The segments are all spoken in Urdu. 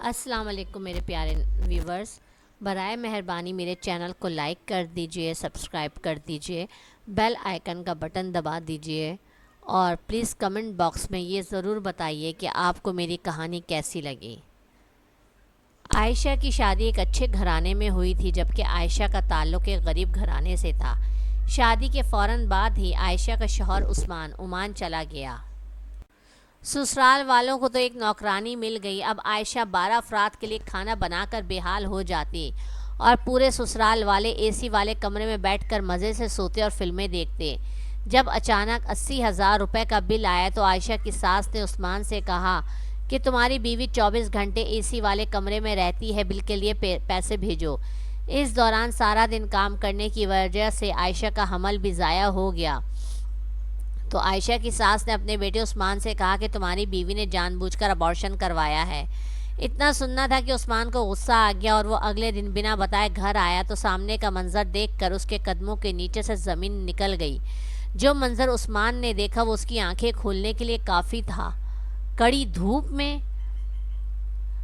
السلام علیکم میرے پیارے ویورز، برائے مہربانی میرے چینل کو لائک کر دیجئے، سبسکرائب کر دیجئے، بیل آئیکن کا بٹن دبا دیجئے اور پلیز کمنٹ باکس میں یہ ضرور بتائیے کہ آپ کو میری کہانی کیسی لگی۔ عائشہ کی شادی ایک اچھے گھرانے میں ہوئی تھی، جبکہ عائشہ کا تعلق ایک غریب گھرانے سے تھا۔ شادی کے فوراً بعد ہی عائشہ کا شوہر عثمان عمان چلا گیا۔ سسرال والوں کو تو ایک نوکرانی مل گئی۔ اب عائشہ 12 افراد کے لیے کھانا بنا کر بے حال ہو جاتی اور پورے سسرال والے اے سی والے کمرے میں بیٹھ کر مزے سے سوتے اور فلمیں دیکھتے۔ جب اچانک 80,000 روپے کا بل آیا تو عائشہ کی ساس نے عثمان سے کہا کہ تمہاری بیوی 24 گھنٹے اے سی والے کمرے میں رہتی ہے، بل کے لیے پیسے بھیجو۔ اس دوران سارا دن کام کرنے کی وجہ سے عائشہ کا حمل بھی ضائع ہو گیا، تو عائشہ کی ساس نے اپنے بیٹے عثمان سے کہا کہ تمہاری بیوی نے جان بوجھ کر ابارشن کروایا ہے۔ اتنا سننا تھا کہ عثمان کو غصہ آ گیا اور وہ اگلے دن بنا بتائے گھر آیا تو سامنے کا منظر دیکھ کر اس کے قدموں کے نیچے سے زمین نکل گئی۔ جو منظر عثمان نے دیکھا وہ اس کی آنکھیں کھولنے کے لیے کافی تھا۔ کڑی دھوپ میں،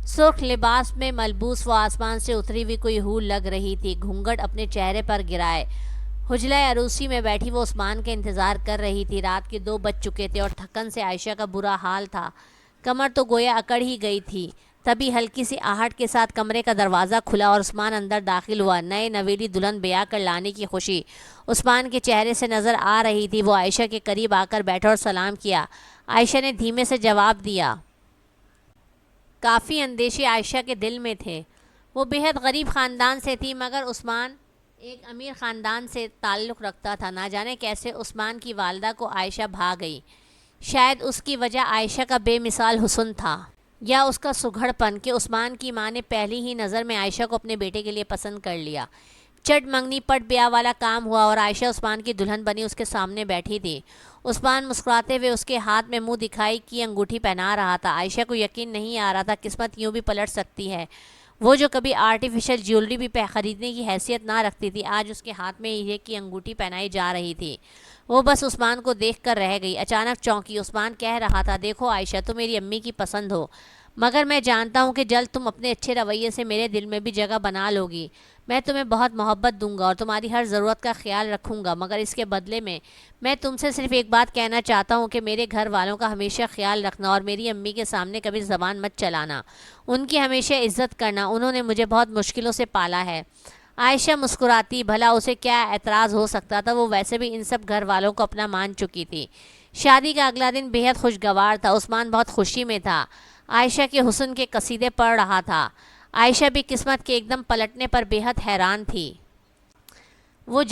سرخ لباس میں ملبوس وہ آسمان سے اتری ہوئی کوئی حور لگ رہی تھی۔ گھونگھٹ اپنے چہرے پر گرائے حجلہ عروسی میں بیٹھی وہ عثمان کے انتظار کر رہی تھی۔ رات کے 2 بج چکے تھے اور تھکن سے عائشہ کا برا حال تھا، کمر تو گویا اکڑ ہی گئی تھی۔ تبھی ہلکی سی آہٹ کے ساتھ کمرے کا دروازہ کھلا اور عثمان اندر داخل ہوا۔ نئے نویلی دلہن بیاہ کر لانے کی خوشی عثمان کے چہرے سے نظر آ رہی تھی۔ وہ عائشہ کے قریب آ کر بیٹھا اور سلام کیا۔ عائشہ نے دھیمے سے جواب دیا۔ کافی اندیشے عائشہ کے دل میں تھے۔ وہ بہت غریب خاندان سے تھی، مگر عثمان ایک امیر خاندان سے تعلق رکھتا تھا۔ نہ جانے کیسے عثمان کی والدہ کو عائشہ بھا گئی۔ شاید اس کی وجہ عائشہ کا بے مثال حسن تھا یا اس کا سگھڑ پن کہ عثمان کی ماں نے پہلی ہی نظر میں عائشہ کو اپنے بیٹے کے لیے پسند کر لیا۔ چٹ منگنی پٹ بیاہ والا کام ہوا اور عائشہ عثمان کی دلہن بنی اس کے سامنے بیٹھی تھی۔ عثمان مسکراتے ہوئے اس کے ہاتھ میں منہ دکھائی کی انگوٹھی پہنا رہا تھا۔ عائشہ کو یقین نہیں آ رہا تھا قسمت یوں بھی پلٹ سکتی ہے۔ وہ جو کبھی آرٹیفیشل جیولری بھی خریدنے کی حیثیت نہ رکھتی تھی، آج اس کے ہاتھ میں ہیرے کی انگوٹھی پہنائی جا رہی تھی۔ وہ بس عثمان کو دیکھ کر رہ گئی۔ اچانک چونکی۔ عثمان کہہ رہا تھا، دیکھو عائشہ، تم میری امی کی پسند ہو، مگر میں جانتا ہوں کہ جلد تم اپنے اچھے رویے سے میرے دل میں بھی جگہ بنا لو گی۔ میں تمہیں بہت محبت دوں گا اور تمہاری ہر ضرورت کا خیال رکھوں گا، مگر اس کے بدلے میں تم سے صرف ایک بات کہنا چاہتا ہوں کہ میرے گھر والوں کا ہمیشہ خیال رکھنا اور میری امی کے سامنے کبھی زبان مت چلانا۔ ان کی ہمیشہ عزت کرنا، انہوں نے مجھے بہت مشکلوں سے پالا ہے۔ عائشہ مسکراتی، بھلا اسے کیا اعتراض ہو سکتا تھا، وہ ویسے بھی ان سب گھر والوں کو اپنا مان چکی تھی۔ شادی کا اگلا دن بہت خوشگوار تھا۔ عثمان بہت خوشی میں تھا، عائشہ کے حسن کے قصیدے پڑھ رہا تھا۔ عائشہ بھی قسمت کے ایک دم پلٹنے پر بہت حیران تھی۔ وہ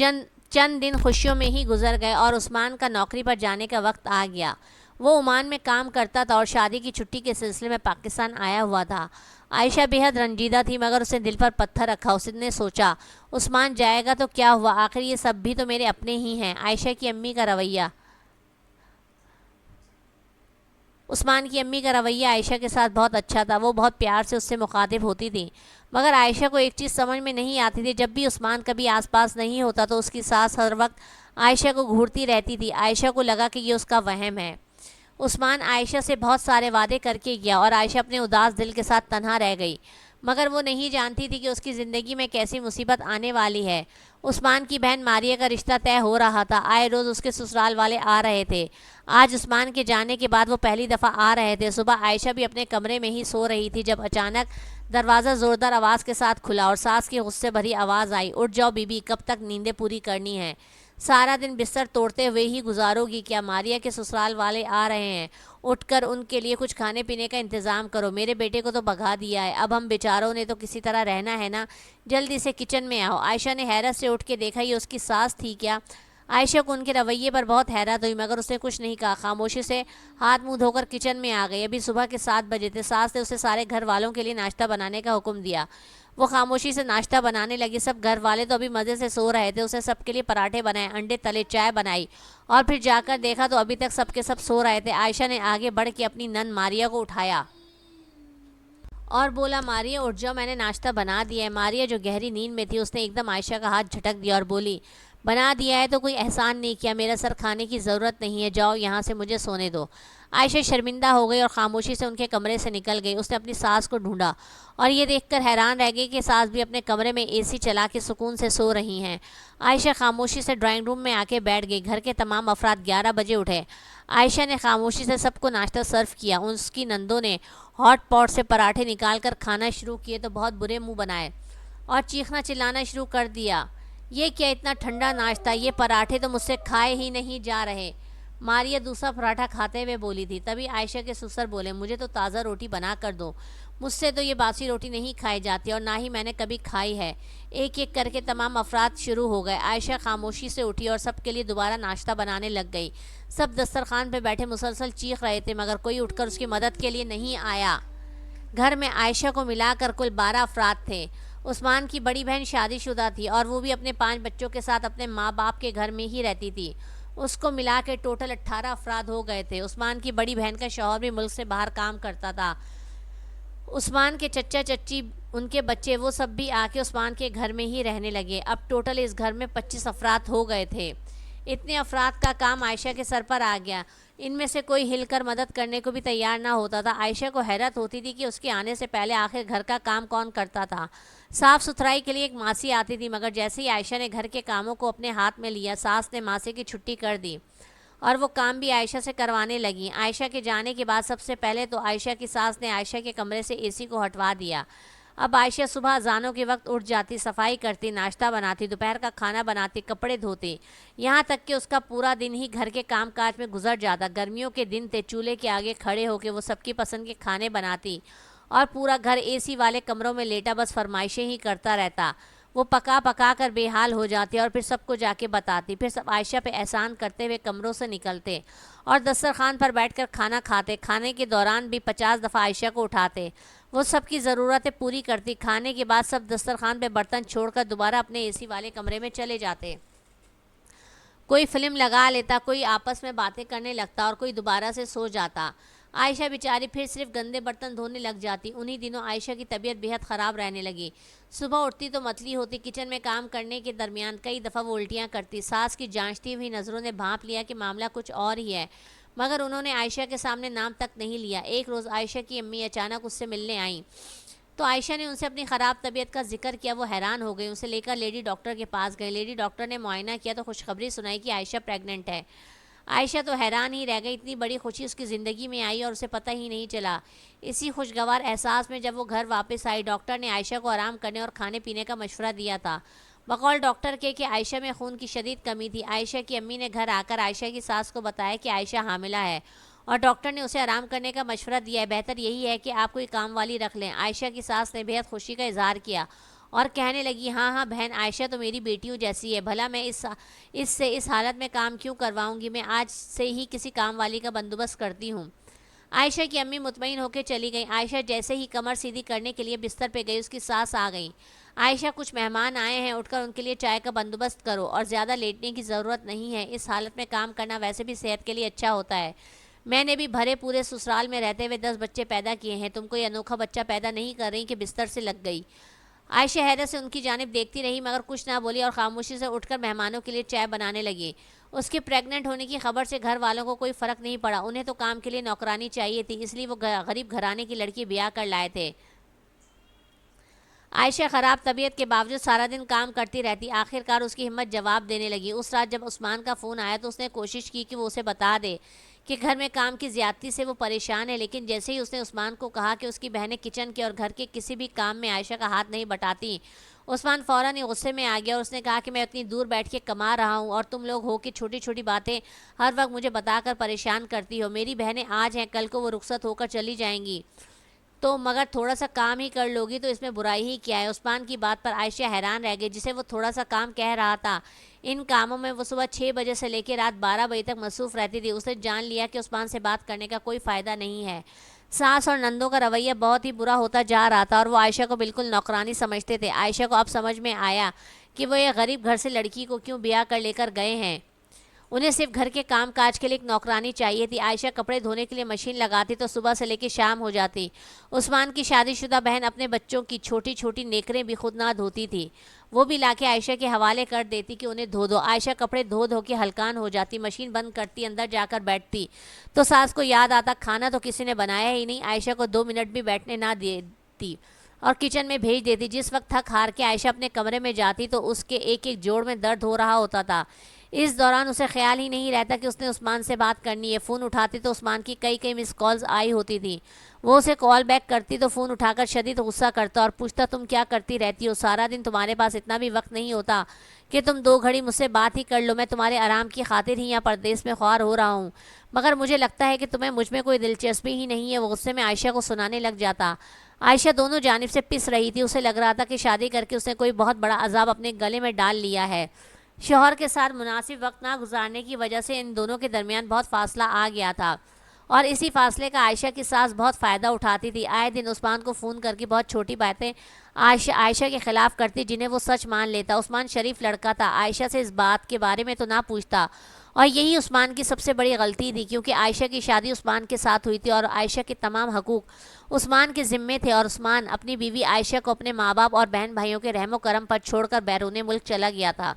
چند دن خوشیوں میں ہی گزر گئے اور عثمان کا نوکری پر جانے کا وقت آ گیا۔ وہ عمان میں کام کرتا تھا اور شادی کی چھٹی کے سلسلے میں پاکستان آیا ہوا تھا۔ عائشہ بہت رنجیدہ تھی، مگر اس نے دل پر پتھر رکھا۔ اس نے سوچا، عثمان جائے گا تو کیا ہوا، آخر یہ سب بھی تو میرے اپنے ہی ہیں۔ عثمان کی امی کا رویہ عائشہ کے ساتھ بہت اچھا تھا۔ وہ بہت پیار سے اس سے مخاطب ہوتی تھی، مگر عائشہ کو ایک چیز سمجھ میں نہیں آتی تھی۔ جب بھی عثمان کبھی آس پاس نہیں ہوتا تو اس کی ساس ہر وقت عائشہ کو گھورتی رہتی تھی۔ عائشہ کو لگا کہ یہ اس کا وہم ہے۔ عثمان عائشہ سے بہت سارے وعدے کر کے گیا اور عائشہ اپنے اداس دل کے ساتھ تنہا رہ گئی، مگر وہ نہیں جانتی تھی کہ اس کی زندگی میں کیسی مصیبت آنے والی ہے۔ عثمان کی بہن ماریہ کا رشتہ طے ہو رہا تھا۔ آئے روز اس کے سسرال والے آ رہے تھے۔ آج عثمان کے جانے کے بعد وہ پہلی دفعہ آ رہے تھے۔ صبح عائشہ بھی اپنے کمرے میں ہی سو رہی تھی جب اچانک دروازہ زوردار آواز کے ساتھ کھلا اور ساس کی غصے بھری آواز آئی، اٹھ جاؤ بی بی، کب تک نیندیں پوری کرنی ہیں؟ سارا دن بستر توڑتے ہوئے ہی گزارو گی کیا؟ ماریہ کے سسرال والے آ رہے ہیں، اٹھ کر ان کے لیے کچھ کھانے پینے کا انتظام کرو۔ میرے بیٹے کو تو بھگا دیا ہے، اب ہم بیچاروں نے تو کسی طرح رہنا ہے نا، جلدی سے کچن میں آؤ۔ عائشہ نے حیرت سے اٹھ کے دیکھا، یہ اس کی ساس تھی کیا؟ عائشہ کو ان کے رویے پر بہت حیرت ہوئی، مگر اس نے کچھ نہیں کہا۔ خاموشی سے ہاتھ منہ دھو کر کچن میں آ گئی۔ ابھی صبح کے 7 بجے تھے۔ ساس نے اسے سارے گھر والوں کے لیے ناشتہ بنانے کا حکم دیا۔ وہ خاموشی سے ناشتہ بنانے لگی۔ سب گھر والے تو ابھی مزے سے سو رہے تھے۔ اسے سب کے لیے پراٹھے بنائے، انڈے تلے، چائے بنائی اور پھر جا کر دیکھا تو ابھی تک سب کے سب سو رہے تھے۔ عائشہ نے آگے بڑھ کے اپنی نند ماریہ کو اٹھایا اور بولا، ماریہ اٹھ جاؤ، میں نے ناشتہ بنا دیا ہے۔ ماریہ جو گہری نیند میں تھی، اس نے ایک دم عائشہ کا ہاتھ جھٹک دیا اور بولی، بنا دیا ہے تو کوئی احسان نہیں کیا، میرا سر کھانے کی ضرورت نہیں ہے، جاؤ یہاں سے مجھے سونے دو۔ عائشہ شرمندہ ہو گئی اور خاموشی سے ان کے کمرے سے نکل گئی۔ اس نے اپنی ساس کو ڈھونڈا اور یہ دیکھ کر حیران رہ گئی کہ ساس بھی اپنے کمرے میں اے سی چلا کے سکون سے سو رہی ہیں۔ عائشہ خاموشی سے ڈرائنگ روم میں آ کے بیٹھ گئی۔ گھر کے تمام افراد 11 بجے اٹھے۔ عائشہ نے خاموشی سے سب کو ناشتہ سرو کیا۔ اس کی نندوں نے ہاٹ پاٹ سے پراٹھے نکال کر کھانا شروع کیے تو بہت برے منہ بنائے اور چیخنا چلانا شروع کر دیا، یہ کیا اتنا ٹھنڈا ناشتہ، یہ پراٹھے تو مجھ سے کھائے ہی نہیں جا رہے۔ ماریا دوسرا پراٹھا کھاتے ہوئے بولی تھی، تبھی عائشہ کے سسر بولے، مجھے تو تازہ روٹی بنا کر دو، مجھ سے تو یہ باسی روٹی نہیں کھائی جاتی اور نہ ہی میں نے کبھی کھائی ہے۔ ایک ایک کر کے تمام افراد شروع ہو گئے۔ عائشہ خاموشی سے اٹھی اور سب کے لیے دوبارہ ناشتہ بنانے لگ گئی۔ سب دسترخوان پہ بیٹھے مسلسل چیخ رہے تھے مگر کوئی اٹھ کر اس کی مدد کے لیے نہیں آیا۔ گھر میں عائشہ کو ملا کر کل 12 افراد تھے۔ عثمان کی بڑی بہن شادی شدہ تھی اور وہ بھی اپنے 5 بچوں کے ساتھ اپنے ماں باپ کے گھر میں ہی رہتی تھی۔ اس کو ملا کے ٹوٹل 18 افراد ہو گئے تھے۔ عثمان کی بڑی بہن کا شوہر بھی ملک سے باہر کام کرتا تھا۔ عثمان کے چچا چچی، ان کے بچے، وہ سب بھی آ کے عثمان کے گھر میں ہی رہنے لگے۔ اب ٹوٹل اس گھر میں 25 افراد ہو گئے تھے۔ اتنے افراد کا کام عائشہ کے سر پر آ گیا۔ ان میں سے کوئی ہل کر مدد کرنے کو بھی تیار نہ ہوتا تھا۔ عائشہ کو حیرت ہوتی تھی کہ اس کے آنے سے پہلے آخر گھر کا کام کون کرتا تھا۔ صاف ستھرائی کے لیے ایک ماسی آتی تھی مگر جیسے ہی عائشہ نے گھر کے کاموں کو اپنے ہاتھ میں لیا، ساس نے ماسی کی چھٹی کر دی اور وہ کام بھی عائشہ سے کروانے لگی۔ عائشہ کے جانے کے بعد سب سے پہلے تو عائشہ کی ساس نے عائشہ کے کمرے سے اے سی کو ہٹوا دیا۔ اب عائشہ صبح اذانوں کے وقت اٹھ جاتی، صفائی کرتی، ناشتہ بناتی، دوپہر کا کھانا بناتی، کپڑے دھوتی، یہاں تک کہ اس کا پورا دن ہی گھر کے کام کاج میں گزر جاتا۔ گرمیوں کے دن تھے، چولہے کے آگے کھڑے ہو کے وہ سب کی پسند کے کھانے بناتی اور پورا گھر اے سی والے کمروں میں لیٹا بس فرمائشیں ہی کرتا رہتا۔ وہ پکا پکا کر بے حال ہو جاتی اور پھر سب کو جا کے بتاتی۔ پھر سب عائشہ پہ احسان کرتے ہوئے کمروں سے نکلتے اور دسترخوان پر بیٹھ کر کھانا کھاتے۔ کھانے کے دوران بھی 50 دفعہ عائشہ کو اٹھاتے، وہ سب کی ضرورتیں پوری کرتی۔ کھانے کے بعد سب دسترخوان پہ برتن چھوڑ کر دوبارہ اپنے اے سی والے کمرے میں چلے جاتے۔ کوئی فلم لگا لیتا، کوئی آپس میں باتیں کرنے لگتا اور کوئی دوبارہ سے سو جاتا۔ عائشہ بیچاری پھر صرف گندے برتن دھونے لگ جاتی۔ انہی دنوں عائشہ کی طبیعت بہت خراب رہنے لگی۔ صبح اٹھتی تو متلی ہوتی، کچن میں کام کرنے کے درمیان کئی دفعہ وہ الٹیاں کرتی۔ ساس کی جانچتی ہوئی نظروں نے بھانپ لیا کہ معاملہ کچھ اور ہی ہے مگر انہوں نے عائشہ کے سامنے نام تک نہیں لیا۔ ایک روز عائشہ کی امی اچانک اس سے ملنے آئیں تو عائشہ نے ان سے اپنی خراب طبیعت کا ذکر کیا۔ وہ حیران ہو گئی، اسے لے کر لیڈی ڈاکٹر کے پاس گئے۔ لیڈی ڈاکٹر نے معائنہ کیا تو خوشخبری سنائی کہ عائشہ پریگننٹ ہے۔ عائشہ تو حیران ہی رہ گئی، اتنی بڑی خوشی اس کی زندگی میں آئی اور اسے پتہ ہی نہیں چلا۔ اسی خوشگوار احساس میں جب وہ گھر واپس آئی، ڈاکٹر نے عائشہ کو آرام کرنے اور کھانے پینے کا مشورہ دیا تھا۔ بقول ڈاکٹر کے کہ عائشہ میں خون کی شدید کمی تھی۔ عائشہ کی امی نے گھر آ کر عائشہ کی ساس کو بتایا کہ عائشہ حاملہ ہے اور ڈاکٹر نے اسے آرام کرنے کا مشورہ دیا ہے، بہتر یہی ہے کہ آپ کوئی کام والی رکھ لیں۔ عائشہ کی ساس نے بہت خوشی کا اظہار کیا اور کہنے لگی، ہاں ہاں بہن، عائشہ تو میری بیٹیوں جیسی ہے، بھلا میں اس سے اس حالت میں کام کیوں کرواؤں گی، میں آج سے ہی کسی کام والی کا بندوبست کرتی ہوں۔ عائشہ کی امی مطمئن ہو کے چلی گئیں۔ عائشہ جیسے ہی کمر سیدھی کرنے کے لیے بستر پہ گئی، اس کی ساس آ گئی۔ عائشہ، کچھ مہمان آئے ہیں، اٹھ کر ان کے لیے چائے کا بندوبست کرو اور زیادہ لیٹنے کی ضرورت نہیں ہے، اس حالت میں کام کرنا ویسے بھی صحت کے لیے اچھا ہوتا ہے۔ میں نے بھی بھرے پورے سسرال میں رہتے ہوئے 10 بچے پیدا کیے ہیں، تم کوئی انوکھا بچہ پیدا نہیں کر رہی کہ بستر سے لگ گئی۔ عائشہ حیرت سے ان کی جانب دیکھتی رہی مگر کچھ نہ بولی اور خاموشی سے اٹھ کر مہمانوں کے لیے چائے بنانے لگی۔ اس کے پریگننٹ ہونے کی خبر سے گھر والوں کو کوئی فرق نہیں پڑا، انہیں تو کام کے لیے نوکرانی چاہیے تھی، اس لیے وہ غریب گھرانے کی لڑکی بیاہ کر لائے تھے۔ عائشہ خراب طبیعت کے باوجود سارا دن کام کرتی رہتی۔ آخر کار اس کی ہمت جواب دینے لگی۔ اس رات جب عثمان کا فون آیا تو اس نے کوشش کی کہ وہ اسے بتا دے کہ گھر میں کام کی زیادتی سے وہ پریشان ہے، لیکن جیسے ہی اس نے عثمان کو کہا کہ اس کی بہنیں کچن کے اور گھر کے کسی بھی کام میں عائشہ کا ہاتھ نہیں بٹاتی، عثمان فوراً ہی غصے میں آ گیا اور اس نے کہا کہ میں اتنی دور بیٹھ کے کما رہا ہوں اور تم لوگ ہو کہ چھوٹی چھوٹی باتیں ہر وقت مجھے بتا کر پریشان کرتی ہو۔ میری بہنیں آج ہیں، کل کو وہ رخصت ہو کر چلی جائیں گی تو مگر تھوڑا سا کام ہی کر لوگی تو اس میں برائی ہی کیا ہے۔ عثمان کی بات پر عائشہ حیران رہ گئی، جسے وہ تھوڑا سا کام کہہ رہا تھا، ان کاموں میں وہ صبح 6 بجے سے لے کے رات 12 بجے تک مصروف رہتی تھی۔ اس نے جان لیا کہ عثمان سے بات کرنے کا کوئی فائدہ نہیں ہے۔ ساس اور نندوں کا رویہ بہت ہی برا ہوتا جا رہا تھا اور وہ عائشہ کو بالکل نوکرانی سمجھتے تھے۔ عائشہ کو اب سمجھ میں آیا کہ وہ یہ غریب گھر سے لڑکی کو کیوں بیاہ کر لے کر گئے ہیں۔ انہیں صرف گھر کے کام کاج کے لیے ایک نوکرانی چاہیے تھی۔ عائشہ کپڑے دھونے کے لیے مشین لگاتی تو صبح سے لے کے شام ہو جاتی۔ عثمان کی شادی شدہ بہن اپنے بچوں کی چھوٹی چھوٹی نیکریں بھی خود نہ دھوتی تھی، وہ بھی لا کے عائشہ کے حوالے کر دیتی کہ انہیں دھو دو۔ عائشہ کپڑے دھو دھو کے ہلکان ہو جاتی، مشین بند کرتی، اندر جا کر بیٹھتی تو ساس کو یاد آتا کھانا تو کسی نے بنایا ہی نہیں، عائشہ کو 2 منٹ بھی بیٹھنے نہ دیتی اور کچن میں بھیج دیتی۔ جس وقت تھک ہار کے عائشہ اپنے کمرے میں جاتی تو اس کے ایک ایک جوڑ میں درد ہو رہا ہوتا تھا۔ اس دوران اسے خیال ہی نہیں رہتا کہ اس نے عثمان سے بات کرنی ہے۔ فون اٹھاتی تو عثمان کی کئی مس کالز آئی ہوتی تھی، وہ اسے کال بیک کرتی تو فون اٹھا کر شدید غصہ کرتا اور پوچھتا تم کیا کرتی رہتی ہو، سارا دن تمہارے پاس اتنا بھی وقت نہیں ہوتا کہ تم 2 گھڑی مجھ سے بات ہی کر لو، میں تمہارے آرام کی خاطر ہی یہاں پردیس میں خوار ہو رہا ہوں، مگر مجھے لگتا ہے کہ تمہیں مجھ میں کوئی دلچسپی ہی نہیں ہے۔ وہ غصے میں عائشہ کو سنانے لگ جاتا۔ عائشہ دونوں جانب سے پس رہی تھی، اسے لگ رہا تھا کہ شادی کر کے اس نے کوئی بہت بڑا عذاب اپنے گلے میں ڈال لیا ہے۔ شوہر کے ساتھ مناسب وقت نہ گزارنے کی وجہ سے ان دونوں کے درمیان بہت فاصلہ آ گیا تھا اور اسی فاصلے کا عائشہ کی ساس بہت فائدہ اٹھاتی تھی۔ آئے دن عثمان کو فون کر کے بہت چھوٹی باتیں عائشہ کے خلاف کرتی جنہیں وہ سچ مان لیتا۔ عثمان شریف لڑکا تھا، عائشہ سے اس بات کے بارے میں تو نہ پوچھتا اور یہی عثمان کی سب سے بڑی غلطی تھی، کیونکہ عائشہ کی شادی عثمان کے ساتھ ہوئی تھی اور عائشہ کے تمام حقوق عثمان کے ذمے تھے اور عثمان اپنی بیوی عائشہ کو اپنے ماں باپ اور بہن بھائیوں کے رحم و کرم پر چھوڑ کر بیرون ملک چلا گیا تھا۔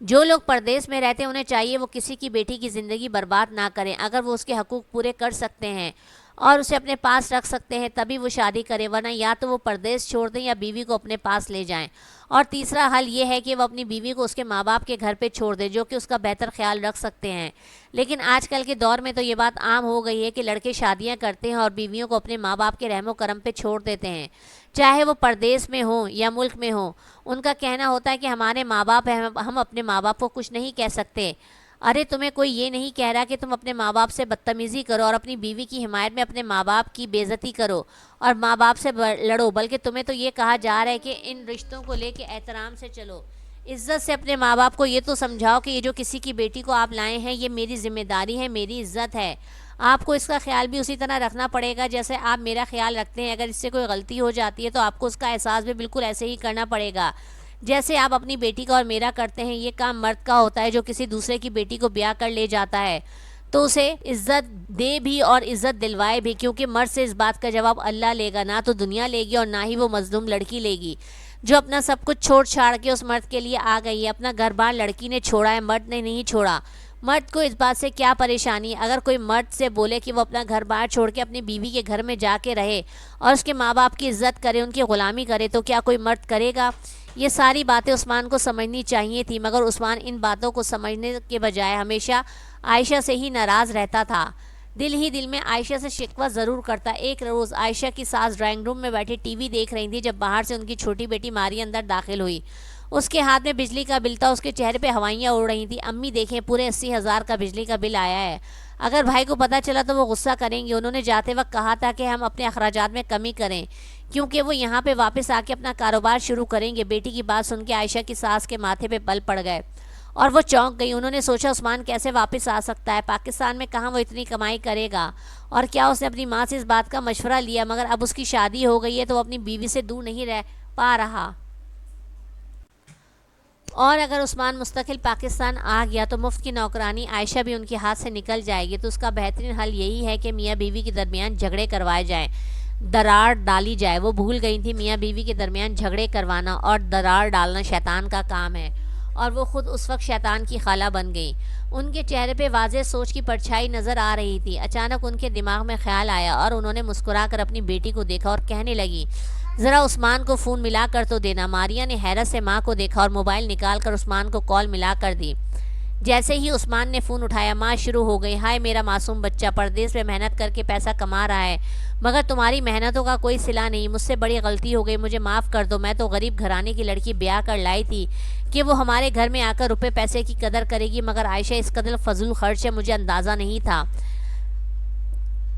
جو لوگ پردیس میں رہتے ہیں انہیں چاہیے وہ کسی کی بیٹی کی زندگی برباد نہ کریں، اگر وہ اس کے حقوق پورے کر سکتے ہیں اور اسے اپنے پاس رکھ سکتے ہیں تبھی وہ شادی کریں، ورنہ یا تو وہ پردیس چھوڑ دیں یا بیوی کو اپنے پاس لے جائیں۔ اور تیسرا حل یہ ہے کہ وہ اپنی بیوی کو اس کے ماں باپ کے گھر پہ چھوڑ دے جو کہ اس کا بہتر خیال رکھ سکتے ہیں۔ لیکن آج کل کے دور میں تو یہ بات عام ہو گئی ہے کہ لڑکے شادیاں کرتے ہیں اور بیویوں کو اپنے ماں باپ کے رحم و کرم پہ چھوڑ دیتے ہیں، چاہے وہ پردیس میں ہوں یا ملک میں ہوں۔ ان کا کہنا ہوتا ہے کہ ہمارے ماں باپ ہیں، ہم اپنے ماں باپ کو کچھ نہیں کہہ سکتے۔ ارے تمہیں کوئی یہ نہیں کہہ رہا کہ تم اپنے ماں باپ سے بدتمیزی کرو اور اپنی بیوی کی حمایت میں اپنے ماں باپ کی بے عزتی کرو اور ماں باپ سے لڑو، بلکہ تمہیں تو یہ کہا جا رہا ہے کہ ان رشتوں کو لے کے احترام سے چلو، عزت سے اپنے ماں باپ کو یہ تو سمجھاؤ کہ یہ جو کسی کی بیٹی کو آپ لائے ہیں یہ میری ذمہ داری ہے، میری عزت ہے، آپ کو اس کا خیال بھی اسی طرح رکھنا پڑے گا جیسے آپ میرا خیال رکھتے ہیں۔ اگر اس سے کوئی غلطی ہو جاتی ہے تو آپ کو اس کا احساس بھی بالکل ایسے ہی کرنا پڑے گا جیسے آپ اپنی بیٹی کا اور میرا کرتے ہیں۔ یہ کام مرد کا ہوتا ہے جو کسی دوسرے کی بیٹی کو بیاہ کر لے جاتا ہے تو اسے عزت دے بھی اور عزت دلوائے بھی، کیونکہ مرد سے اس بات کا جواب اللہ لے گا، نہ تو دنیا لے گی اور نہ ہی وہ مظلوم لڑکی لے گی جو اپنا سب کچھ چھوڑ چھاڑ کے اس مرد کے لیے آ گئی ہے۔ اپنا گھر بار لڑکی نے چھوڑا ہے، مرد نے نہیں چھوڑا۔ مرد کو اس بات سے کیا پریشانی ہے؟ اگر کوئی مرد سے بولے کہ وہ اپنا گھر بار چھوڑ کے اپنی بیوی کے گھر میں جا کے رہے اور اس کے ماں باپ کی عزت کرے، ان کی غلامی کرے، تو کیا کوئی مرد کرے گا؟ یہ ساری باتیں عثمان کو سمجھنی چاہیے تھی، مگر عثمان ان باتوں کو سمجھنے کے بجائے ہمیشہ عائشہ سے ہی ناراض رہتا تھا، دل ہی دل میں عائشہ سے شکوہ ضرور کرتا۔ ایک روز عائشہ کی ساس ڈرائنگ روم میں بیٹھی ٹی وی دیکھ رہی تھی جب باہر سے ان کی چھوٹی بیٹی ماری اندر داخل ہوئی۔ اس کے ہاتھ میں بجلی کا بل تھا، اس کے چہرے پہ ہوائیاں اڑ رہی تھیں۔ امی دیکھیں پورے 80,000 کا بجلی کا بل آیا ہے، اگر بھائی کو پتہ چلا تو وہ غصہ کریں گے۔ انہوں نے جاتے وقت کہا تھا کہ ہم اپنے اخراجات میں کمی کریں کیونکہ وہ یہاں پہ واپس آ کے اپنا کاروبار شروع کریں گے۔ بیٹی کی بات سن کے عائشہ کی ساس کے ماتھے پہ بل پڑ گئے اور وہ چونک گئی۔ انہوں نے سوچا عثمان کیسے واپس آ سکتا ہے، پاکستان میں کہاں وہ اتنی کمائی کرے گا، اور کیا اس نے اپنی ماں سے اس بات کا مشورہ لیا؟ مگر اب اس کی شادی ہو گئی ہے تو وہ اپنی بیوی سے دور نہیں رہ پا رہا، اور اگر عثمان مستقل پاکستان آ گیا تو مفت کی نوکرانی عائشہ بھی ان کے ہاتھ سے نکل جائے گی۔ تو اس کا بہترین حل یہی ہے کہ میاں بیوی کے درمیان جھگڑے کروائے جائیں، درار ڈالی جائے۔ وہ بھول گئی تھی میاں بیوی کے درمیان جھگڑے کروانا اور درار ڈالنا شیطان کا کام ہے، اور وہ خود اس وقت شیطان کی خالہ بن گئی۔ ان کے چہرے پہ واضح سوچ کی پرچھائی نظر آ رہی تھی۔ اچانک ان کے دماغ میں خیال آیا اور انہوں نے مسکرا کر اپنی بیٹی کو دیکھا اور کہنے لگی ذرا عثمان کو فون ملا کر تو دینا۔ ماریا نے حیرت سے ماں کو دیکھا اور موبائل نکال کر عثمان کو کال ملا کر دی۔ جیسے ہی عثمان نے فون اٹھایا ماں شروع ہو گئی، ہائے میرا معصوم بچہ، پردیس میں محنت کر کے پیسہ کما رہا ہے مگر تمہاری محنتوں کا کوئی صلہ نہیں، مجھ سے بڑی غلطی ہو گئی، مجھے معاف کر دو۔ میں تو غریب گھرانے کی لڑکی بیاہ کر لائی تھی کہ وہ ہمارے گھر میں آ کر روپے پیسے کی قدر کرے گی، مگر عائشہ اس قدر فضول خرچ ہے مجھے اندازہ نہیں تھا۔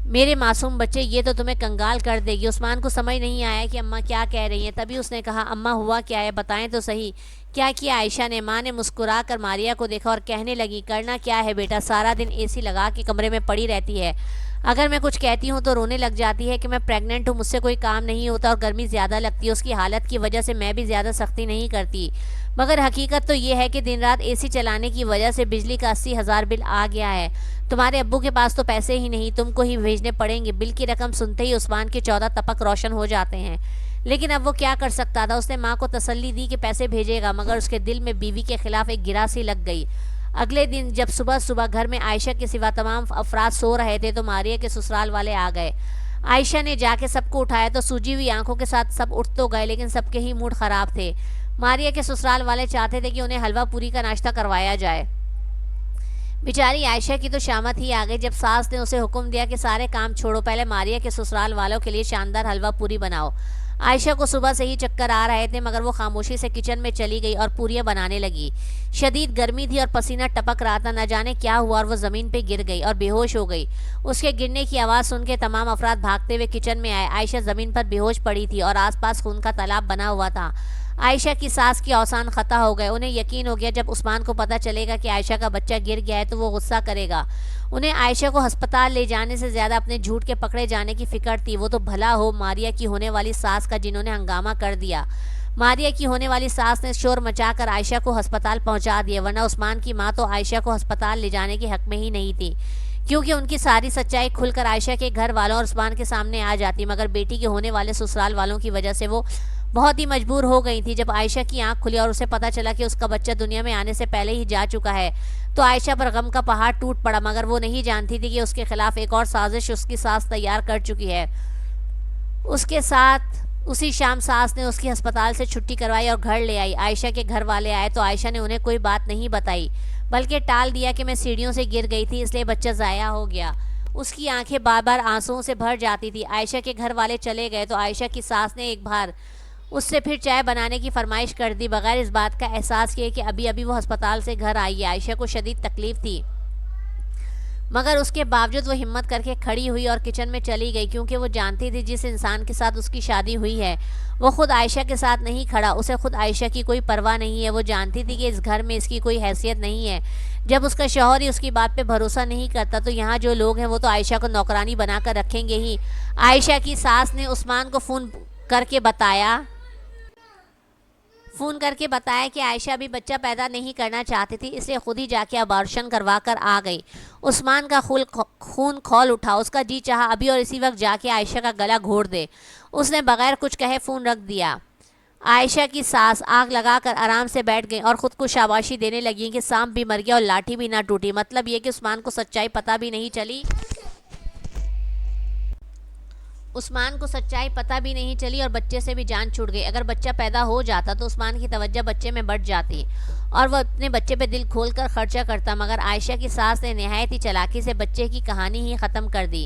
میرے معصوم بچے، یہ تو تمہیں کنگال کر دے گی۔ عثمان کو سمجھ نہیں آیا کہ اماں کیا کہہ رہی ہیں، تبھی اس نے کہا اماں ہوا کیا ہے، بتائیں تو صحیح، کیا کیا عائشہ نے؟ ماں نے مسکرا کر ماریا کو دیکھا اور کہنے لگی کرنا کیا ہے بیٹا، سارا دن اے سی لگا کے کمرے میں پڑی رہتی ہے، اگر میں کچھ کہتی ہوں تو رونے لگ جاتی ہے کہ میں پریگننٹ ہوں، مجھ سے کوئی کام نہیں ہوتا اور گرمی زیادہ لگتی ہے۔ اس کی حالت کی وجہ سے میں بھی زیادہ سختی نہیں کرتی، مگر حقیقت تو یہ ہے کہ دن رات اے سی چلانے کی وجہ سے بجلی کا 80,000 بل آ گیا ہے۔ تمہارے ابو کے پاس تو پیسے ہی نہیں، تم کو ہی بھیجنے پڑیں گے۔ بل کی رقم سنتے ہی عثمان کے 14 تپک روشن ہو جاتے ہیں، لیکن اب وہ کیا کر سکتا تھا؟ اس نے ماں کو تسلی دی کہ پیسے بھیجے گا، مگر اس کے دل میں بیوی کے خلاف ایک گرا سی لگ گئی۔ اگلے دن جب صبح صبح گھر میں عائشہ کے سوا تمام افراد سو رہے تھے تو ماریہ کے سسرال والے آ گئے۔ عائشہ نے جا کے سب کو اٹھایا تو سوجی ہوئی آنکھوں کے ساتھ سب اٹھ تو گئے، لیکن سب کے ہی موڈ خراب تھے۔ ماریہ کے سسرال والے چاہتے تھے کہ انہیں حلوہ پوری کا ناشتہ کروایا جائے۔ بیچاری عائشہ کی تو شامت ہی آ گئی جب ساس نے اسے حکم دیا کہ سارے کام چھوڑو، پہلے ماریہ کے سسرال والوں کے لیے شاندار حلوہ پوری بناؤ۔ عائشہ کو صبح سے ہی چکر آ رہے تھے، مگر وہ خاموشی سے کچن میں چلی گئی اور پوریاں بنانے لگی۔ شدید گرمی تھی اور پسینہ ٹپک رہا تھا، نہ جانے کیا ہوا اور وہ زمین پہ گر گئی اور بے ہوش ہو گئی۔ اس کے گرنے کی آواز سن کے تمام افراد بھاگتے ہوئے کچن میں آئے۔ عائشہ زمین پر بے ہوش پڑی تھی اور آس پاس خون کا تالاب بنا ہوا تھا۔ عائشہ کی ساس کی اوسان خطا ہو گئے۔ انہیں یقین ہو گیا جب عثمان کو پتہ چلے گا کہ عائشہ کا بچہ گر گیا ہے تو وہ غصہ کرے گا۔ انہیں عائشہ کو ہسپتال لے جانے سے زیادہ اپنے جھوٹ کے پکڑے جانے کی فکر تھی۔ وہ تو بھلا ہو ماریہ کی ہونے والی ساس کا جنہوں نے ہنگامہ کر دیا۔ ماریہ کی ہونے والی ساس نے شور مچا کر عائشہ کو ہسپتال پہنچا دیا، ورنہ عثمان کی ماں تو عائشہ کو ہسپتال لے جانے کے حق میں ہی نہیں تھی، کیونکہ ان کی ساری سچائی کھل کر عائشہ کے گھر والوں اور عثمان کے سامنے آ جاتی، مگر بیٹی کے ہونے والے سسرال والوں کی وجہ سے وہ بہت ہی مجبور ہو گئی تھی۔ جب عائشہ کی آنکھ کھلی اور اسے پتہ چلا کہ اس کا بچہ دنیا میں آنے سے پہلے ہی جا چکا ہے تو عائشہ پر غم کا پہاڑ ٹوٹ پڑا، مگر وہ نہیں جانتی تھی کہ اس کے خلاف ایک اور سازش اس کی ساس تیار کر چکی ہے۔ اس کے ساتھ اسی شام ساس نے اس کی ہسپتال سے چھٹی کروائی اور گھر لے آئی۔ عائشہ کے گھر والے آئے تو عائشہ نے انہیں کوئی بات نہیں بتائی، بلکہ ٹال دیا کہ میں سیڑھیوں سے گر گئی تھی اس لیے بچہ ضائع ہو گیا۔ اس کی آنکھیں بار بار آنسوؤں سے بھر جاتی تھی۔ عائشہ کے گھر والے چلے گئے تو عائشہ کی ساس نے ایک بار اس سے پھر چائے بنانے کی فرمائش کر دی، بغیر اس بات کا احساس کیے کہ ابھی ابھی وہ ہسپتال سے گھر آئی ہے۔ عائشہ کو شدید تکلیف تھی، مگر اس کے باوجود وہ ہمت کر کے کھڑی ہوئی اور کچن میں چلی گئی، کیونکہ وہ جانتی تھی جس انسان کے ساتھ اس کی شادی ہوئی ہے وہ خود عائشہ کے ساتھ نہیں کھڑا، اسے خود عائشہ کی کوئی پرواہ نہیں ہے۔ وہ جانتی تھی کہ اس گھر میں اس کی کوئی حیثیت نہیں ہے۔ جب اس کا شوہر ہی اس کی بات پہ بھروسہ نہیں کرتا تو یہاں جو لوگ ہیں وہ تو عائشہ کو نوکرانی بنا کر رکھیں گے ہی۔ عائشہ کی ساس نے عثمان کو فون کر کے بتایا کہ عائشہ ابھی بچہ پیدا نہیں کرنا چاہتی تھی، اس لیے خود ہی جا کے ابارشن کروا کر آ گئی۔ عثمان کا خون کھول اٹھا، اس کا جی چاہا ابھی اور اسی وقت جا کے عائشہ کا گلا گھونٹ دے۔ اس نے بغیر کچھ کہے فون رکھ دیا۔ عائشہ کی ساس آگ لگا کر آرام سے بیٹھ گئی اور خود کو شاباشی دینے لگی کہ سانپ بھی مر گیا اور لاٹھی بھی نہ ٹوٹی، مطلب یہ کہ عثمان کو سچائی پتہ بھی نہیں چلی اور بچے سے بھی جان چھوٹ گئی۔ اگر بچہ پیدا ہو جاتا تو عثمان کی توجہ بچے میں بڑھ جاتی اور وہ اپنے بچے پہ دل کھول کر خرچہ کرتا، مگر عائشہ کی ساس نے نہایت ہی چالاکی سے بچے کی کہانی ہی ختم کر دی۔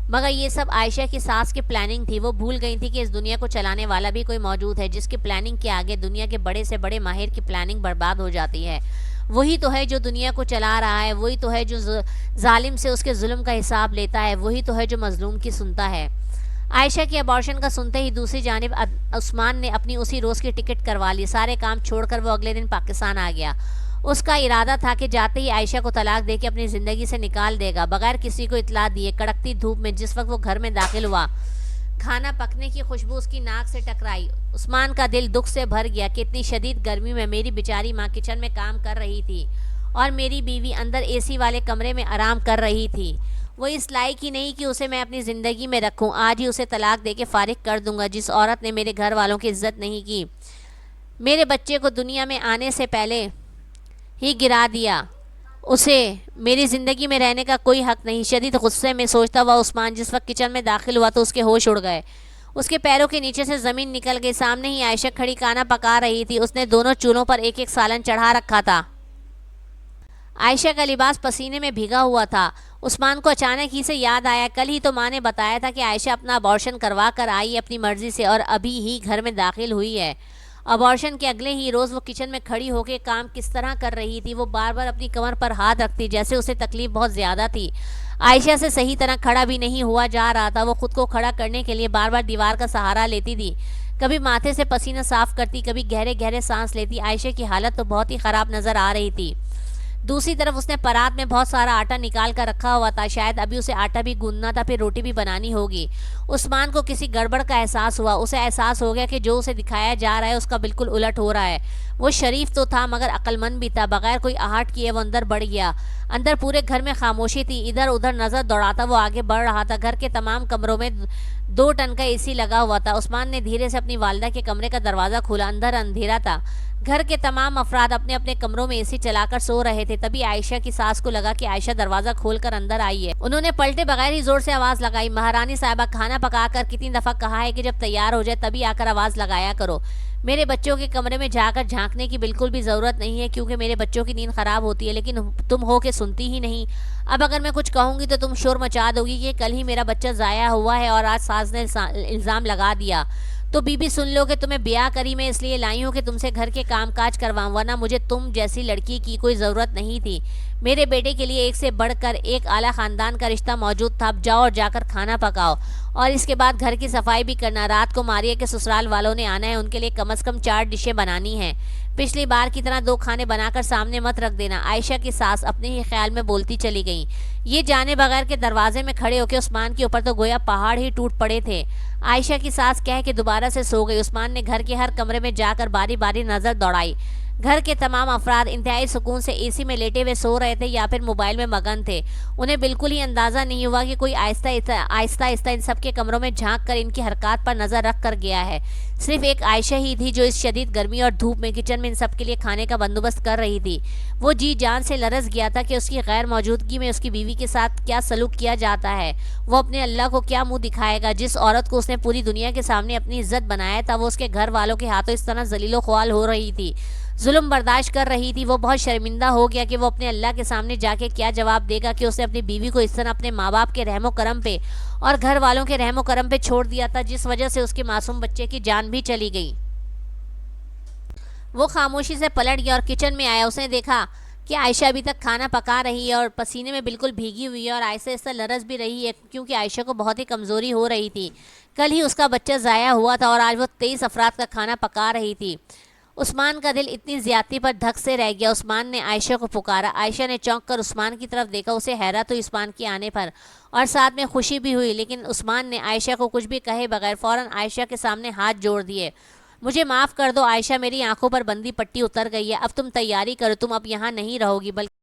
مگر یہ سب عائشہ کی ساس کی پلاننگ تھی۔ وہ بھول گئی تھی کہ اس دنیا کو چلانے والا بھی کوئی موجود ہے جس کی پلاننگ کے آگے دنیا کے بڑے سے بڑے ماہر کی پلاننگ برباد ہو جاتی ہے۔ وہی تو ہے جو دنیا کو چلا رہا ہے، وہی تو ہے جو ظالم سے اس کے ظلم کا حساب لیتا ہے، وہی تو ہے جو مظلوم کی سنتا ہے۔ عائشہ کے ابارشن کا سنتے ہی دوسری جانب عثمان نے اپنی اسی روز کی ٹکٹ کروا لی۔ سارے کام چھوڑ کر وہ اگلے دن پاکستان آ گیا۔ اس کا ارادہ تھا کہ جاتے ہی عائشہ کو طلاق دے کے اپنی زندگی سے نکال دے گا، بغیر کسی کو اطلاع دیے۔ کڑکتی دھوپ میں جس وقت وہ گھر میں داخل ہوا، کھانا پکنے کی خوشبو اس کی ناک سے ٹکرائی۔ عثمان کا دل دکھ سے بھر گیا کہ اتنی شدید گرمی میں میری بیچاری ماں کچن میں کام کر رہی تھی اور میری بیوی اندر اے سی والے کمرے میں آرام کر رہی تھی۔ وہ اس لائق ہی نہیں کہ اسے میں اپنی زندگی میں رکھوں۔ آج ہی اسے طلاق دے کے فارغ کر دوں گا۔ جس عورت نے میرے گھر والوں کی عزت نہیں کی، میرے بچے کو دنیا میں آنے سے پہلے ہی گرا دیا، اسے میری زندگی میں رہنے کا کوئی حق نہیں۔ شدید غصے میں سوچتا ہوا عثمان جس وقت کچن میں داخل ہوا تو اس کے ہوش اڑ گئے، اس کے پیروں کے نیچے سے زمین نکل گئی۔ سامنے ہی عائشہ کھڑی کھانا پکا رہی تھی، اس نے دونوں چولہوں پر ایک ایک سالن چڑھا رکھا تھا۔ عائشہ کا لباس پسینے میں بھیگا ہوا تھا۔ عثمان کو اچانک ہی سے یاد آیا، کل ہی تو ماں نے بتایا تھا کہ عائشہ اپنا ابارشن کروا کر آئی اپنی مرضی سے اور ابھی ہی گھر میں داخل ہوئی ہے۔ ابارشن کے اگلے ہی روز وہ کچن میں کھڑی ہو کے کام کس طرح کر رہی تھی، وہ بار بار اپنی کمر پر ہاتھ رکھتی جیسے اسے تکلیف بہت زیادہ تھی۔ عائشہ سے صحیح طرح کھڑا بھی نہیں ہوا جا رہا تھا۔ وہ خود کو کھڑا کرنے کے لیے بار بار دیوار کا سہارا لیتی تھی، کبھی ماتھے سے پسینہ صاف کرتی، کبھی گہرے گہرے سانس لیتی۔ عائشہ کی حالت تو بہت ہی خراب نظر آ رہی تھی۔ دوسری طرف اس نے پرات میں بہت سارا آٹا نکال کر رکھا ہوا تھا، شاید ابھی اسے آٹا بھی گوندنا تھا، پھر روٹی بھی بنانی ہوگی۔ عثمان کو کسی گڑبڑ کا احساس ہوا، اسے احساس ہو گیا کہ جو اسے دکھایا جا رہا ہے اس کا بالکل الٹ ہو رہا ہے۔ وہ شریف تو تھا مگر عقل مند بھی تھا، بغیر کوئی آہٹ کیے وہ اندر بڑھ گیا۔ اندر پورے گھر میں خاموشی تھی، ادھر ادھر نظر دوڑاتا وہ آگے بڑھ رہا تھا۔ گھر کے تمام کمروں میں 2 ٹن کا اے سی لگا ہوا تھا۔ عثمان نے دھیرے سے اپنی والدہ کے کمرے کا دروازہ کھولا، اندر اندھیرا تھا، گھر کے تمام افراد اپنے اپنے کمروں میں اے سی چلا کر سو رہے تھے۔ تبھی عائشہ کی ساس کو لگا کہ عائشہ دروازہ کھول کر اندر آئی ہے۔ انہوں نے پلٹے بغیر ہی زور سے آواز لگائی، مہارانی صاحبہ کھانا پکا کر کتنی دفعہ کہا ہے کہ جب تیار ہو جائے تبھی آ کر آواز لگایا کرو۔ میرے بچوں کے کمرے میں جا کر جھانکنے کی بالکل بھی ضرورت نہیں ہے کیونکہ میرے بچوں کی نیند خراب ہوتی ہے، لیکن تم ہو کے سنتی ہی نہیں۔ اب اگر میں کچھ کہوں گی تو تم شور مچا دو گی کہ کل ہی میرا بچہ ضائع ہوا ہے اور آج ساس نے الزام لگا دیا۔ تو بی بی سن لو کہ تمہیں بیاہ کری میں اس لیے لائی ہوں کہ تم سے گھر کے کام کاج کرواؤں، ورنہ مجھے تم جیسی لڑکی کی کوئی ضرورت نہیں تھی۔ میرے بیٹے کے لیے ایک سے بڑھ کر ایک اعلیٰ خاندان کا رشتہ موجود تھا۔ اب جاؤ اور جا کر کھانا پکاؤ اور اس کے بعد گھر کی صفائی بھی کرنا۔ رات کو ماریہ کے سسرال والوں نے آنا ہے، ان کے لیے کم از کم 4 ڈشیں بنانی ہیں۔ پچھلی بار کی طرح 2 کھانے بنا کر سامنے مت رکھ دینا۔ عائشہ کی ساس اپنے ہی خیال میں بولتی چلی گئیں۔ یہ جانے بغیر کے دروازے میں کھڑے ہو کے عثمان کے اوپر تو گویا پہاڑ ہی ٹوٹ پڑے تھے۔ عائشہ کی ساس کہہ کے دوبارہ سے سو گئی۔ عثمان نے گھر کے ہر کمرے میں جا کر باری باری نظر دوڑائی۔ گھر کے تمام افراد انتہائی سکون سے اے سی میں لیٹے ہوئے سو رہے تھے یا پھر موبائل میں مگن تھے۔ انہیں بالکل ہی اندازہ نہیں ہوا کہ کوئی آہستہ آہستہ ان سب کے کمروں میں جھانک کر ان کی حرکات پر نظر رکھ کر گیا ہے۔ صرف ایک عائشہ ہی تھی جو اس شدید گرمی اور دھوپ میں کچن میں ان سب کے لیے کھانے کا بندوبست کر رہی تھی۔ وہ جی جان سے لرز گیا تھا کہ اس کی غیر موجودگی میں اس کی بیوی کے ساتھ کیا سلوک کیا جاتا ہے۔ وہ اپنے اللہ کو کیا منہ دکھائے گا؟ جس عورت کو اس نے پوری دنیا کے سامنے اپنی عزت بنایا تھا وہ اس کے گھر والوں کے ہاتھوں اس طرح ذلیل و خوار ہو رہی تھی، ظلم برداشت کر رہی تھی۔ وہ بہت شرمندہ ہو گیا کہ وہ اپنے اللہ کے سامنے جا کے کیا جواب دے گا کہ اس نے اپنی بیوی کو اس طرح اپنے ماں باپ کے رحم و کرم پہ اور گھر والوں کے رحم و کرم پہ چھوڑ دیا تھا، جس وجہ سے اس کے معصوم بچے کی جان بھی چلی گئی۔ وہ خاموشی سے پلٹ گیا اور کچن میں آیا۔ اس نے دیکھا کہ عائشہ ابھی تک کھانا پکا رہی ہے اور پسینے میں بالکل بھیگی ہوئی ہے اور آہستہ آہستہ لرز بھی رہی ہے کیونکہ عائشہ کو بہت ہی کمزوری ہو رہی تھی۔ کل ہی اس کا بچہ ضائع ہوا تھا اور آج وہ 23 افراد کا کھانا پکا رہی تھی۔ عثمان کا دل اتنی زیادتی پر دھک سے رہ گیا۔ عثمان نے عائشہ کو پکارا۔ عائشہ نے چونک کر عثمان کی طرف دیکھا۔ اسے حیرت ہوئی عثمان کے آنے پر اور ساتھ میں خوشی بھی ہوئی، لیکن عثمان نے عائشہ کو کچھ بھی کہے بغیر فوراً عائشہ کے سامنے ہاتھ جوڑ دیے۔ مجھے معاف کر دو عائشہ، میری آنکھوں پر بندی پٹی اتر گئی ہے، اب تم تیاری کرو، تم اب یہاں نہیں رہو گی بلکہ